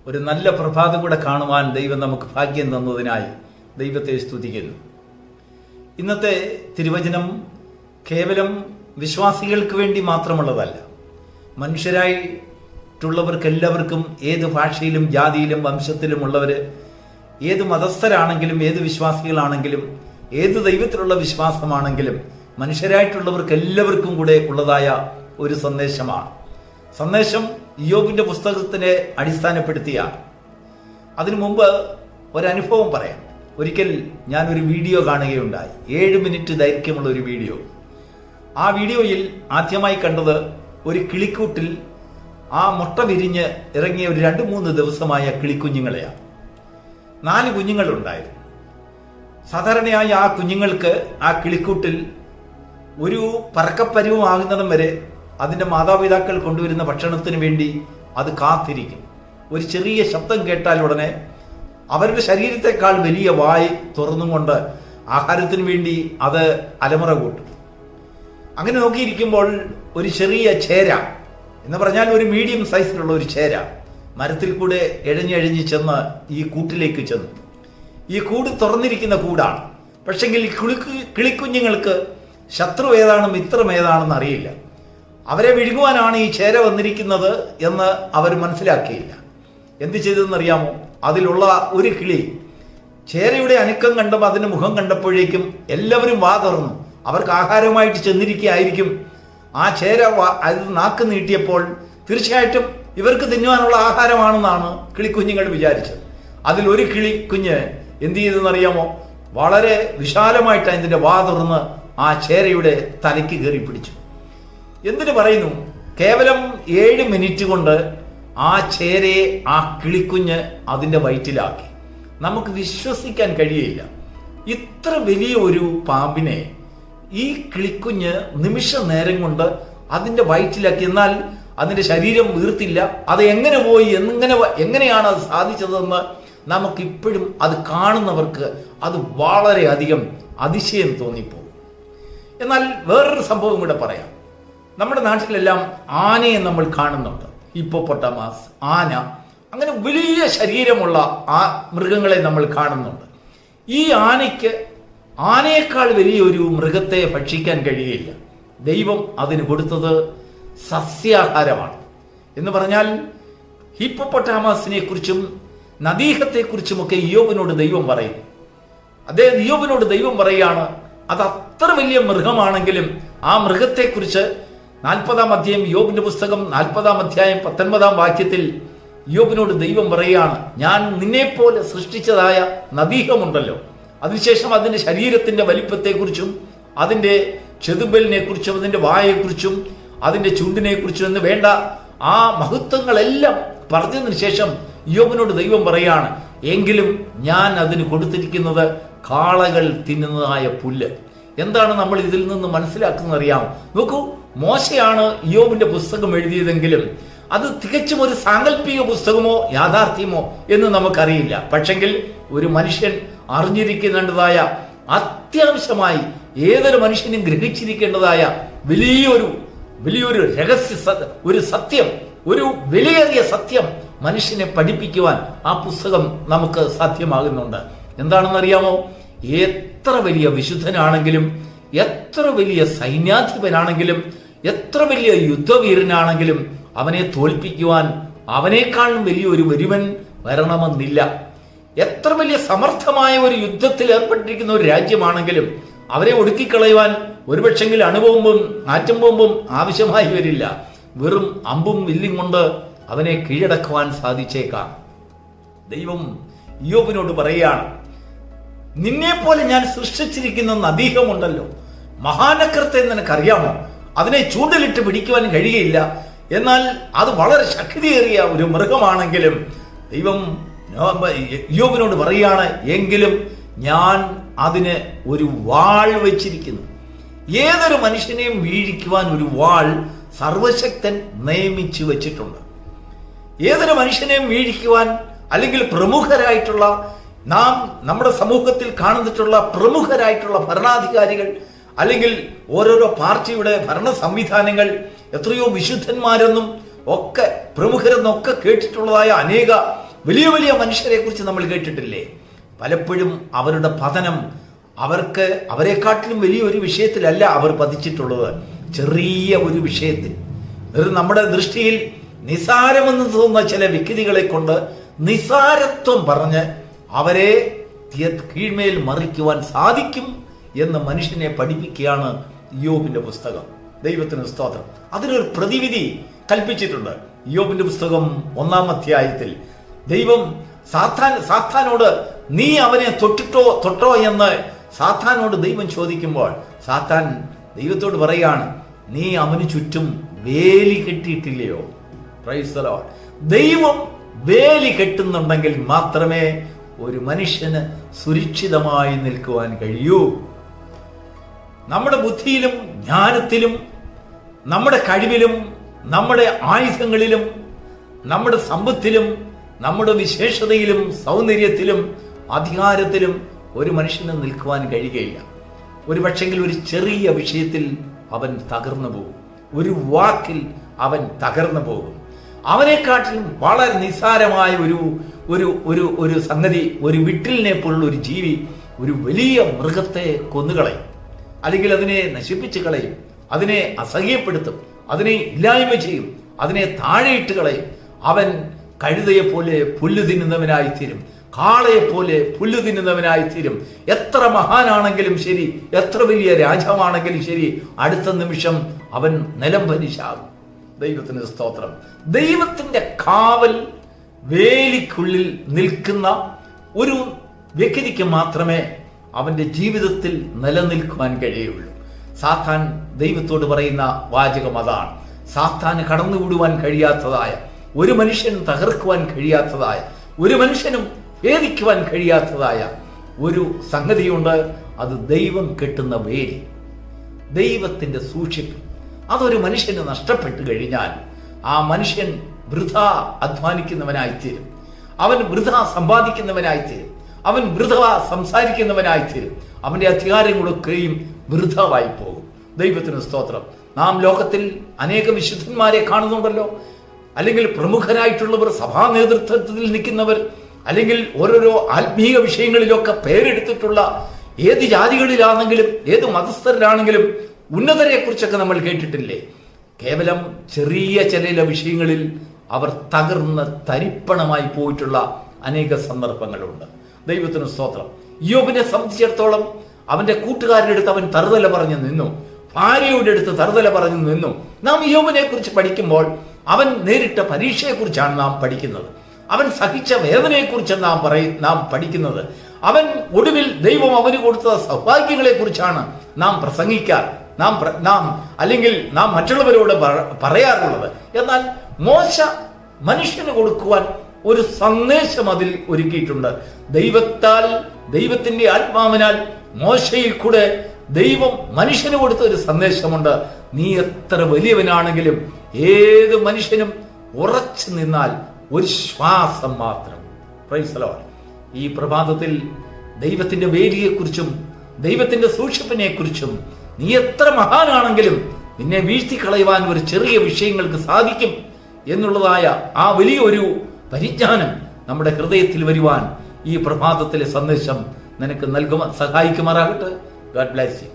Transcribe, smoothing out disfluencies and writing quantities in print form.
ഒരു നല്ല പ്രഭാതം കൂടെ കാണുവാൻ ദൈവം നമുക്ക് ഭാഗ്യം തന്നതിനായി ദൈവത്തെ സ്തുതിക്കുന്നു. ഇന്നത്തെ തിരുവചനം കേവലം വിശ്വാസികൾക്ക് വേണ്ടി മാത്രമുള്ളതല്ല. മനുഷ്യരായിട്ടുള്ളവർക്കെല്ലാവർക്കും, ഏത് ഭാഷയിലും ജാതിയിലും വംശത്തിലുമുള്ളവർ, ഏത് മതസ്ഥരാണെങ്കിലും, ഏത് വിശ്വാസികളാണെങ്കിലും, ഏത് ദൈവത്തിലുള്ള വിശ്വാസമാണെങ്കിലും, മനുഷ്യരായിട്ടുള്ളവർക്ക് എല്ലാവർക്കും കൂടെ ഉള്ളതായ ഒരു സന്ദേശമാണ്. സന്ദേശം ഇയ്യോബിന്റെ പുസ്തകത്തിനെ അടിസ്ഥാനപ്പെടുത്തിയാണ്. അതിനു മുമ്പ് ഒരനുഭവം പറയാം. ഒരിക്കൽ ഞാനൊരു വീഡിയോ കാണുകയുണ്ടായി. 7 മിനിറ്റ് ദൈർഘ്യമുള്ള ഒരു വീഡിയോ. ആ വീഡിയോയിൽ ആദ്യമായി കണ്ടത് ഒരു കിളിക്കൂട്ടിൽ ആ മുട്ട വിരിഞ്ഞ് ഇറങ്ങിയ ഒരു 2-3 ദിവസമായ കിളിക്കുഞ്ഞുങ്ങളെയാണ്. 4 കുഞ്ഞുങ്ങളുണ്ടായിരുന്നു. സാധാരണയായി ആ കുഞ്ഞുങ്ങൾക്ക് ആ കിളിക്കൂട്ടിൽ ഒരു പറക്കപ്പരുവമാകുന്നിടം വരെ അതിൻ്റെ മാതാപിതാക്കൾ കൊണ്ടുവരുന്ന ഭക്ഷണത്തിന് വേണ്ടി അത് കാത്തിരിക്കും. ഒരു ചെറിയ ശബ്ദം കേട്ടാൽ ഉടനെ അവരുടെ ശരീരത്തെക്കാൾ വലിയ വായ് തുറന്നും കൊണ്ട് ആഹാരത്തിന് വേണ്ടി അത് അലമുറ കൂട്ടും. അങ്ങനെ നോക്കിയിരിക്കുമ്പോൾ ഒരു ചെറിയ ചേര എന്ന് പറഞ്ഞാൽ ഒരു മീഡിയം സൈസിലുള്ള ഒരു ചേര മരത്തിൽ കൂടെ എഴഞ്ഞെഴഞ്ഞ് ചെന്ന് ഈ കൂട്ടിലേക്ക് ചെന്നു. ഈ കൂട് തുറന്നിരിക്കുന്ന കൂടാണ്. പക്ഷെങ്കിൽ കിളിക്കുഞ്ഞുങ്ങൾക്ക് ശത്രു ഏതാണ്, മിത്രം ഏതാണെന്ന് അറിയില്ല. അവരെ വിഴുങ്ങുവാനാണ് ഈ ചേര വന്നിരിക്കുന്നത് എന്ന് അവർ മനസ്സിലാക്കിയില്ല. എന്ത് ചെയ്തെന്നറിയാമോ? അതിലുള്ള ഒരു കിളി ചേരയുടെ അനക്കം കണ്ടപ്പോൾ, അതിന്റെ മുഖം കണ്ടപ്പോഴേക്കും എല്ലാവരും വാ തുറന്നു. അവർക്ക് ആഹാരമായിട്ട് ചെന്നിരിക്കുകയായിരിക്കും. ആ ചേര അത് നാക്ക് നീട്ടിയപ്പോൾ തീർച്ചയായിട്ടും ഇവർക്ക് തിന്നുവാനുള്ള ആഹാരമാണെന്നാണ് കിളിക്കുഞ്ഞുങ്ങൾ വിചാരിച്ചത്. അതിൽ ഒരു കിളിക്കുഞ്ഞ് എന്ത് ചെയ്തെന്നറിയാമോ? വളരെ വിശാലമായിട്ട് അതിന്റെ വാ തുറന്ന് ആ ചേരയുടെ തലയ്ക്ക് കയറി പിടിച്ചു. എന്തിനു പറയുന്നു? കേവലം 7 മിനിറ്റ് കൊണ്ട് ആ ചേരയെ ആ കിളിക്കുഞ്ഞ് അതിന്റെ വയറ്റിലാക്കി. നമുക്ക് വിശ്വസിക്കാൻ കഴിയില്ല. ഇത്ര വലിയ ഒരു പാമ്പിനെ ഈ കിളിക്കുഞ്ഞ് നിമിഷ നേരം കൊണ്ട് അതിന്റെ വയറ്റിലാക്കി. എന്നാൽ അതിന്റെ ശരീരം വീർത്തില്ല. അത് എങ്ങനെ പോയി, എങ്ങനെയാണ് അത് സാധിച്ചതെന്ന് നമുക്കിപ്പോഴും അത് കാണുന്നവർക്ക് അത് വളരെയധികം അതിശയം തോന്നിപ്പോകും. എന്നാൽ വേറൊരു സംഭവം കൂടെ പറയാം. നമ്മുടെ നാട്ടിലെല്ലാം ആനയെ നമ്മൾ കാണുന്നുണ്ട്. ഹിപ്പോപ്പൊട്ടാമസ്, ആന, അങ്ങനെ വലിയ ശരീരമുള്ള ആ മൃഗങ്ങളെ നമ്മൾ കാണുന്നുണ്ട്. ഈ ആനയേക്കാൾ വലിയൊരു മൃഗത്തെ ഭക്ഷിക്കാൻ കഴിയില്ല. ദൈവം അതിന് കൊടുത്തത് സസ്യാഹാരമാണ്. എന്ന് പറഞ്ഞാൽ ഹിപ്പോപ്പൊട്ടാമസിനെ കുറിച്ചും നദീഹത്തെക്കുറിച്ചുമൊക്കെ ഇയ്യോബിനോട് ദൈവം പറയുന്നു. ഇയ്യോബിനോട് ദൈവം പറയുകയാണ്, അത് അത്ര വലിയ മൃഗമാണെങ്കിലും ആ മൃഗത്തെക്കുറിച്ച് 40-ാം അധ്യായം, ഇയ്യോബിന്റെ പുസ്തകം 40-ാം അധ്യായം 19-ാം വാക്യത്തിൽ ഇയ്യോബിനോട് ദൈവം പറയുകയാണ്, ഞാൻ നിന്നെപ്പോലെ സൃഷ്ടിച്ചതായ നദീഹമുണ്ടല്ലോ, അതിനുശേഷം അതിന്റെ ശരീരത്തിന്റെ വലിപ്പത്തെക്കുറിച്ചും അതിന്റെ ചെതുമ്പലിനെ കുറിച്ചും അതിന്റെ വായെക്കുറിച്ചും അതിന്റെ ചുണ്ടിനെ കുറിച്ചും എന്ന് വേണ്ട ആ മഹത്വങ്ങളെല്ലാം പറഞ്ഞതിന് ശേഷം ഇയ്യോബിനോട് ദൈവം പറയുകയാണ്, എങ്കിലും ഞാൻ അതിന് കൊടുത്തിരിക്കുന്നത് കാളകൾ തിന്നുന്നതായ പുല്ല്. എന്താണ് നമ്മൾ ഇതിൽ നിന്ന് മനസ്സിലാക്കുന്നത് അറിയാം? നോക്കൂ, മോശയാണ് ഇയ്യോബിന്റെ പുസ്തകം എഴുതിയതെങ്കിലും അത് തികച്ചും ഒരു സാങ്കല്പിക പുസ്തകമോ യാഥാർത്ഥ്യമോ എന്ന് നമുക്കറിയില്ല. പക്ഷെങ്കിൽ ഒരു മനുഷ്യൻ അറിഞ്ഞിരിക്കേണ്ടതായ, അത്യാവശ്യമായി ഏതൊരു മനുഷ്യനും ഗ്രഹിച്ചിരിക്കേണ്ടതായ വലിയൊരു രഹസ്യ, ഒരു സത്യം, ഒരു വിലയേറിയ സത്യം മനുഷ്യനെ പഠിപ്പിക്കുവാൻ ആ പുസ്തകം നമുക്ക് സാധ്യമാകുന്നുണ്ട്. എന്താണെന്നറിയാമോ? എത്ര വലിയ വിശുദ്ധനാണെങ്കിലും, എത്ര വലിയ സൈന്യാധിപനാണെങ്കിലും, എത്ര വലിയ യുദ്ധവീരനാണെങ്കിലും അവനെ തോൽപ്പിക്കുവാൻ അവനേക്കാളും വലിയൊരു ഒരുവൻ വരണമെന്നില്ല. എത്ര വലിയ സമർത്ഥമായ ഒരു യുദ്ധത്തിൽ ഏർപ്പെട്ടിരിക്കുന്ന ഒരു രാജ്യമാണെങ്കിലും അവരെ ഒടുക്കിക്കളയുവാൻ ഒരുപക്ഷെങ്കിൽ അണുബോംബും ആറ്റം ബോംബും ആവശ്യമായി വരില്ല. വെറും അമ്പും വില്ലും കൊണ്ട് അവനെ കീഴടക്കുവാൻ സാധിച്ചേക്കാം. ദൈവം ഇയ്യോബിനോട് പറയുകയാണ്, നിന്നെപ്പോലെ ഞാൻ സൃഷ്ടിച്ചിരിക്കുന്ന നദീഹമുണ്ടല്ലോ, മഹാനക്രത്തെ നിനക്കറിയാമോ? അതിനെ ചൂണ്ടലിട്ട് പിടിക്കുവാൻ കഴിയുകയില്ല. എന്നാൽ അത് വളരെ ശക്തിയേറിയ ഒരു മൃഗമാണെങ്കിലും ദൈവം ഇയ്യോബിനോട് പറയുകയാണ്, എങ്കിലും ഞാൻ അതിന് ഒരു വാൾ വെച്ചിരിക്കുന്നു. ഏതൊരു മനുഷ്യനെയും വീഴിക്കുവാൻ ഒരു വാൾ സർവശക്തൻ നിയമിച്ചു വെച്ചിട്ടുണ്ട്. ഏതൊരു മനുഷ്യനെയും വീഴിക്കുവാൻ, അല്ലെങ്കിൽ പ്രമുഖരായിട്ടുള്ള നമ്മുടെ സമൂഹത്തിൽ കാണുന്നിട്ടുള്ള പ്രമുഖരായിട്ടുള്ള ഭരണാധികാരികൾ, അല്ലെങ്കിൽ ഓരോരോ പാർട്ടിയുടെ ഭരണ സംവിധാനങ്ങൾ, എത്രയോ വിശുദ്ധന്മാരെന്നും ഒക്കെ പ്രമുഖരെന്നൊക്കെ കേട്ടിട്ടുള്ളതായ അനേക വലിയ വലിയ മനുഷ്യരെ കുറിച്ച് നമ്മൾ കേട്ടിട്ടില്ലേ? പലപ്പോഴും അവരുടെ പതനം അവരെക്കാട്ടിലും വലിയൊരു വിഷയത്തിലല്ല അവർ പതിച്ചിട്ടുള്ളത്, ചെറിയ ഒരു വിഷയത്തിൽ. നമ്മുടെ ദൃഷ്ടിയിൽ നിസാരമെന്ന് തോന്നുന്ന ചില വ്യക്തികളെ കൊണ്ട് നിസാരത്വം പറഞ്ഞ് അവരെ കീഴ്മേൽ മറിക്കുവാൻ സാധിക്കും എന്ന് മനുഷ്യനെ പഠിപ്പിക്കുകയാണ് യോബിന്റെ പുസ്തകം. ദൈവത്തിന് സ്തോത്രം. അതിനൊരു പ്രതിവിധി കൽപ്പിച്ചിട്ടുണ്ട്. യോബിന്റെ പുസ്തകം 1-ാം അധ്യായത്തിൽ ദൈവം സാത്താനോട് നീ അവനെ തൊട്ടോ എന്ന് സാത്താനോട് ദൈവം ചോദിക്കുമ്പോൾ സാത്താൻ ദൈവത്തോട് പറയാണ്, നീ അവന് ചുറ്റും വേലി കെട്ടിയിട്ടില്ലയോ? Praise the Lord. ദൈവം വേലി കെട്ടുന്നുണ്ടെങ്കിൽ മാത്രമേ ഒരു മനുഷ്യന് സുരക്ഷിതമായി നിൽക്കുവാൻ കഴിയൂ. നമ്മുടെ ബുദ്ധിയിലും ജ്ഞാനത്തിലും നമ്മുടെ കഴിവിലും നമ്മുടെ ആയുധങ്ങളിലും നമ്മുടെ സമ്പത്തിലും നമ്മുടെ വിശേഷതയിലും സൗന്ദര്യത്തിലും അധികാരത്തിലും ഒരു മനുഷ്യന് നിൽക്കുവാൻ കഴിയുകയില്ല. ഒരു പക്ഷെങ്കിൽ ഒരു ചെറിയ വിഷയത്തിൽ അവൻ തകർന്നു പോകും, ഒരു വാക്കിൽ അവൻ തകർന്നു പോകും. അവനെക്കാട്ടിലും വളരെ നിസ്സാരമായ ഒരു സംഗതി, ഒരു വിട്ടിലിനെ പോലുള്ള ഒരു ജീവി ഒരു വലിയ മൃഗത്തെ കൊന്നുകളയും, അല്ലെങ്കിൽ അതിനെ നശിപ്പിച്ചു കളയും, അതിനെ അസഹ്യപ്പെടുത്തും, അതിനെ ഇല്ലായ്മ ചെയ്യും, അതിനെ താഴെയിട്ട് കളയും. അവൻ കഴുതയെ പോലെ പുല്ല് തിന്നുന്നവനായിത്തീരും, കാളയെ പോലെ പുല്ല് തിന്നുന്നവനായിത്തീരും. എത്ര മഹാനാണെങ്കിലും ശരി, എത്ര വലിയ രാജാവാണെങ്കിലും ശരി, അടുത്ത നിമിഷം അവൻ നിലംപരിശാകും. ദൈവത്തിന് സ്തോത്രം. ദൈവത്തിന്റെ കാവൽ വേലിക്കുള്ളിൽ നിൽക്കുന്ന ഒരു വ്യക്തിക്ക് മാത്രമേ അവന്റെ ജീവിതത്തിൽ നിലനിൽക്കുവാൻ കഴിയുള്ളൂ. സാത്താൻ ദൈവത്തോട് പറയുന്ന വാചകം അതാണ്. സാത്താന് കടന്നുവിടുവാൻ കഴിയാത്തതായ, ഒരു മനുഷ്യൻ തകർക്കുവാൻ കഴിയാത്തതായ, ഒരു മനുഷ്യനും ഭേദിക്കുവാൻ കഴിയാത്തതായ ഒരു സംഗതിയുണ്ട്. അത് ദൈവം കെട്ടുന്ന വേലി, ദൈവത്തിന്റെ സൂക്ഷിപ്പ്. അതൊരു മനുഷ്യന് നഷ്ടപ്പെട്ടു കഴിഞ്ഞാൽ ആ മനുഷ്യൻ വൃഥ അധ്വാനിക്കുന്നവനായിത്തീരും, അവൻ വൃഥ സമ്പാദിക്കുന്നവനായിത്തീരും, അവൻ വൃഥ സംസാരിക്കുന്നവനായിത്തീരും, അവന്റെ അധികാരങ്ങളൊക്കെയും വൃഥമായി പോകും. ദൈവത്തിന് സ്തോത്രം. നാം ലോകത്തിൽ അനേക വിശുദ്ധന്മാരെ കാണുന്നുണ്ടല്ലോ, അല്ലെങ്കിൽ പ്രമുഖരായിട്ടുള്ളവർ, സഭാ നേതൃത്വത്തിൽ നിൽക്കുന്നവർ, അല്ലെങ്കിൽ ഓരോരോ ആത്മീയ വിഷയങ്ങളിലൊക്കെ പേരെടുത്തിട്ടുള്ള ഏത് ജാതികളിലാണെങ്കിലും ഏത് മതസ്ഥരിലാണെങ്കിലും ഉന്നതരെ കുറിച്ചൊക്കെ നമ്മൾ കേട്ടിട്ടില്ലേ? കേവലം ചെറിയ ചില വിഷയങ്ങളിൽ അവർ തകർന്ന് തരിപ്പണമായി പോയിട്ടുള്ള അനേക സന്ദർഭങ്ങളുണ്ട്. ദൈവത്തിന് സ്തോത്രം. യോബിനെ സംബന്ധിച്ചിടത്തോളം അവന്റെ കൂട്ടുകാരുടെ അടുത്ത് അവൻ തറുതല പറഞ്ഞു നിന്നു, ഭാര്യയുടെ അടുത്ത് തറുതല പറഞ്ഞു നിന്നു. നാം യോബിനെ കുറിച്ച് പഠിക്കുമ്പോൾ അവൻ നേരിട്ട പരീക്ഷയെക്കുറിച്ചാണ് നാം പഠിക്കുന്നത്, അവൻ സഹിച്ച വേദനയെക്കുറിച്ച് നാം പഠിക്കുന്നത്, അവൻ ഒടുവിൽ ദൈവം അവന് കൊടുത്ത സൗഭാഗ്യങ്ങളെ കുറിച്ചാണ് നാം പ്രസംഗിക്കാൻ, അല്ലെങ്കിൽ നാം മറ്റുള്ളവരോട് പറയാറുള്ളത്. എന്നാൽ മോശ മനുഷ്യന് കൊടുക്കുവാൻ ഒരു സന്ദേശം അതിൽ ഒരുക്കിയിട്ടുണ്ട്. ദൈവത്തിന്റെ ആത്മാവിനാൽ മോശയിൽ കൂടെ ദൈവം മനുഷ്യന് കൊടുത്ത ഒരു സന്ദേശമുണ്ട്. നീ എത്ര വലിയവനാണെങ്കിലും ഏത് മനുഷ്യനും ഉറച്ചു നിന്നാൽ ഒരു ശ്വാസം മാത്രം. Praise the Lord. ഈ പ്രഭാതത്തിൽ ദൈവത്തിന്റെ വേലിയെക്കുറിച്ചും ദൈവത്തിന്റെ സൂക്ഷിപ്പിനെ കുറിച്ചും, നീ എത്ര മഹാനാണെങ്കിലും നിന്നെ വീഴ്ത്തിക്കളയുവാൻ ഒരു ചെറിയ വിഷയങ്ങൾക്ക് സാധിക്കും എന്നുള്ളതായ ആ വലിയൊരു പരിജ്ഞാനം നമ്മുടെ ഹൃദയത്തിൽ വരുവാൻ ഈ പ്രഭാതത്തിലെ സന്ദേശം നിനക്ക് സഹായിക്കുമാറാകട്ടെ. God bless you.